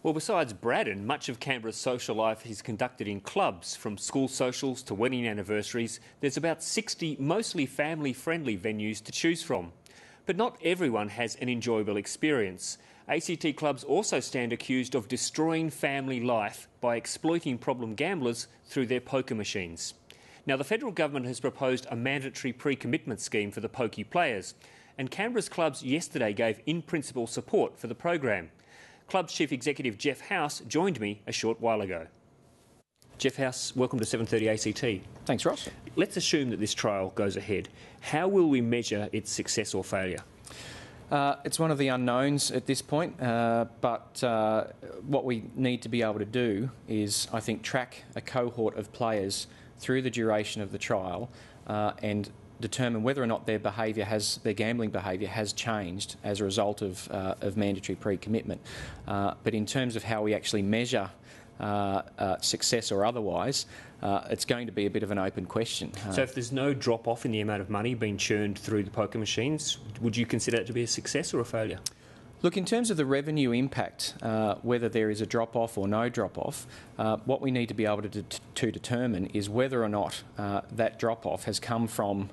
Well, besides Braddon, much of Canberra's social life is conducted in clubs. From school socials to wedding anniversaries, there's about 60 mostly family-friendly venues to choose from. But not everyone has an enjoyable experience. ACT clubs also stand accused of destroying family life by exploiting problem gamblers through their poker machines. Now, the federal government has proposed a mandatory pre-commitment scheme for the pokey players, and Canberra's clubs yesterday gave in-principle support for the program. Clubs Chief Executive Geoff House joined me a short while ago. Geoff House, welcome to 7:30 ACT. Thanks, Ross. Let's assume that this trial goes ahead. How will we measure its success or failure? It's one of the unknowns at this point, but what we need to be able to do is, I think, track a cohort of players through the duration of the trial and determine whether or not their gambling behaviour has changed as a result of mandatory pre-commitment. But in terms of how we actually measure success or otherwise, it's going to be a bit of an open question. So if there's no drop-off in the amount of money being churned through the poker machines, would you consider it to be a success or a failure? Look, in terms of the revenue impact, whether there is a drop-off or no drop-off, what we need to be able to determine is whether or not that drop-off has come from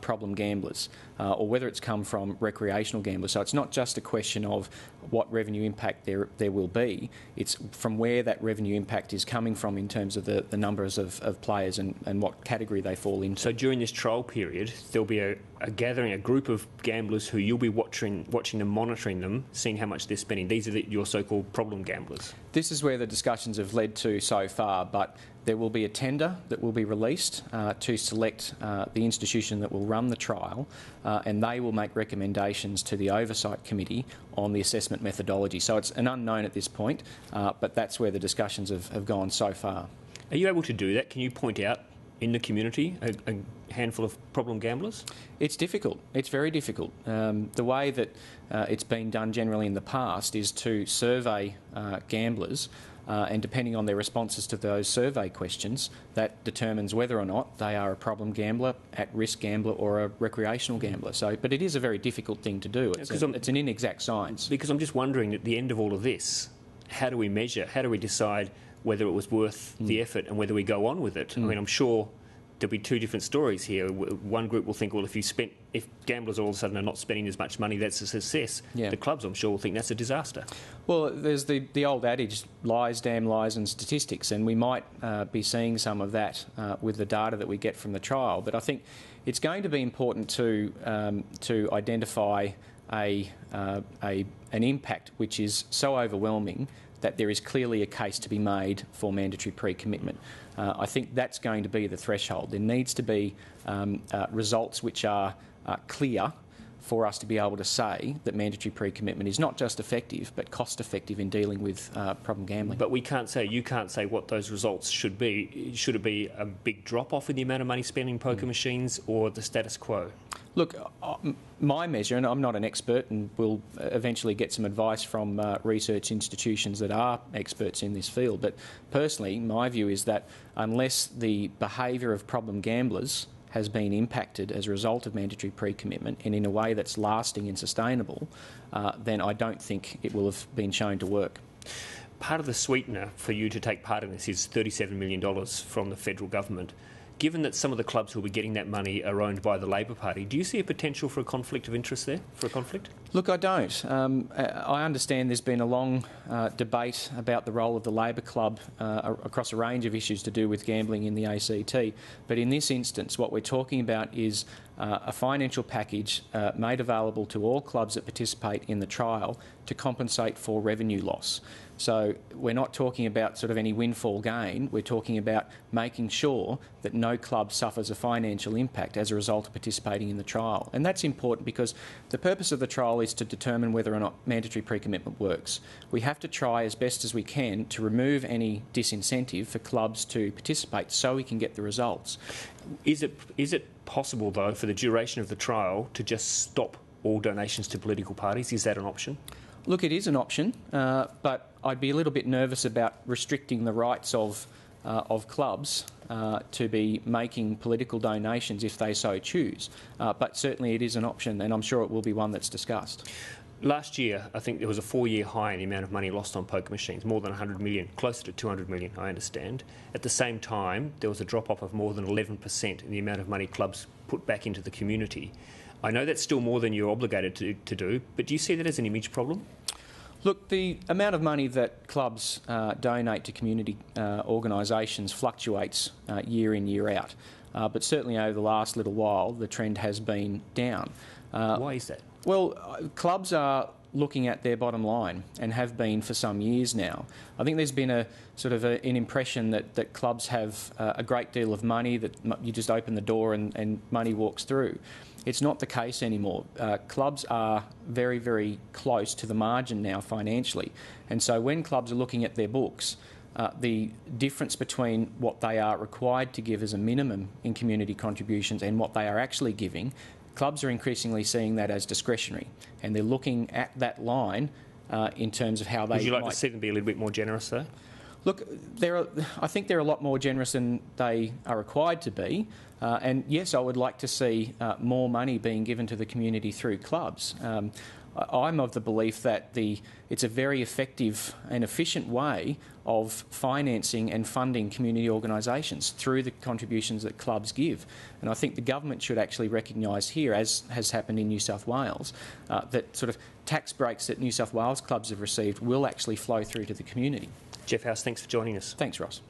problem gamblers or whether it's come from recreational gamblers. So it's not just a question of what revenue impact there will be, it's from where that revenue impact is coming from in terms of the numbers of players and what category they fall into. So during this trial period, there'll be a gathering, a group of gamblers who you'll be watching and monitoring them, seeing how much they're spending. These are your so-called problem gamblers. This is where the discussions have led to so far, but there will be a tender that will be released to select the institution that will run the trial, and they will make recommendations to the Oversight Committee on the assessment methodology. So it's an unknown at this point, but that's where the discussions have gone so far. Are you able to do that? Can you point out in the community a handful of problem gamblers? It's difficult. It's very difficult. The way that it's been done generally in the past is to survey gamblers, and depending on their responses to those survey questions, that determines whether or not they are a problem gambler, at-risk gambler or a recreational gambler. So, but it is a very difficult thing to do. It's an inexact science. Because I'm just wondering, at the end of all of this, how do we measure, how do we decide whether it was worth the effort and whether we go on with it? I mean, I'm sure there'll be two different stories here. One group will think, well, if gamblers all of a sudden are not spending as much money, that's a success. Yeah. The clubs, I'm sure, will think that's a disaster. Well, there's the old adage, lies, damn lies and statistics, and we might be seeing some of that with the data that we get from the trial. But I think it's going to be important to identify an impact which is so overwhelming that there is clearly a case to be made for mandatory pre-commitment. I think that's going to be the threshold. There needs to be results which are clear for us to be able to say that mandatory pre-commitment is not just effective but cost-effective in dealing with problem gambling. But you can't say what those results should be. Should it be a big drop-off in the amount of money spent in poker machines or the status quo? Look, my measure, and I'm not an expert and will eventually get some advice from research institutions that are experts in this field, but personally my view is that unless the behaviour of problem gamblers has been impacted as a result of mandatory pre-commitment and in a way that's lasting and sustainable, then I don't think it will have been shown to work. Part of the sweetener for you to take part in this is $37 million from the federal government. Given that some of the clubs who will be getting that money are owned by the Labor Party, do you see a potential for a conflict of interest there, for a conflict? Look, I don't. I understand there's been a long debate about the role of the Labor Club across a range of issues to do with gambling in the ACT, but in this instance what we're talking about is a financial package made available to all clubs that participate in the trial to compensate for revenue loss. So we're not talking about sort of any windfall gain, we're talking about making sure that no club suffers a financial impact as a result of participating in the trial. And that's important because the purpose of the trial is to determine whether or not mandatory pre-commitment works. We have to try as best as we can to remove any disincentive for clubs to participate so we can get the results. Is it possible, though, for the duration of the trial to just stop all donations to political parties? Is that an option? Look, it is an option, but I'd be a little bit nervous about restricting the rights of clubs to be making political donations if they so choose. But certainly it is an option, and I'm sure it will be one that's discussed. Last year, I think there was a 4-year high in the amount of money lost on poker machines, more than 100 million, closer to 200 million, I understand. At the same time, there was a drop-off of more than 11% in the amount of money clubs put back into the community. I know that's still more than you're obligated to do, but do you see that as an image problem? Look, the amount of money that clubs donate to community organisations fluctuates year in, year out. But certainly over the last little while, the trend has been down. Why is that? Well, clubs are looking at their bottom line and have been for some years now. I think there's been a sort of an impression that clubs have a great deal of money, that you just open the door and money walks through. It's not the case anymore. Clubs are very, very close to the margin now financially. And so when clubs are looking at their books, the difference between what they are required to give as a minimum in community contributions and what they are actually giving, clubs are increasingly seeing that as discretionary. And they're looking at that line in terms of how they... Would you like to see them be a little bit more generous, though? Look, I think they're a lot more generous than they are required to be. And yes, I would like to see more money being given to the community through clubs. I'm of the belief that it's a very effective and efficient way of financing and funding community organisations through the contributions that clubs give. And I think the government should actually recognise here, as has happened in New South Wales, that sort of tax breaks that New South Wales clubs have received will actually flow through to the community. Geoff House, thanks for joining us. Thanks, Ross.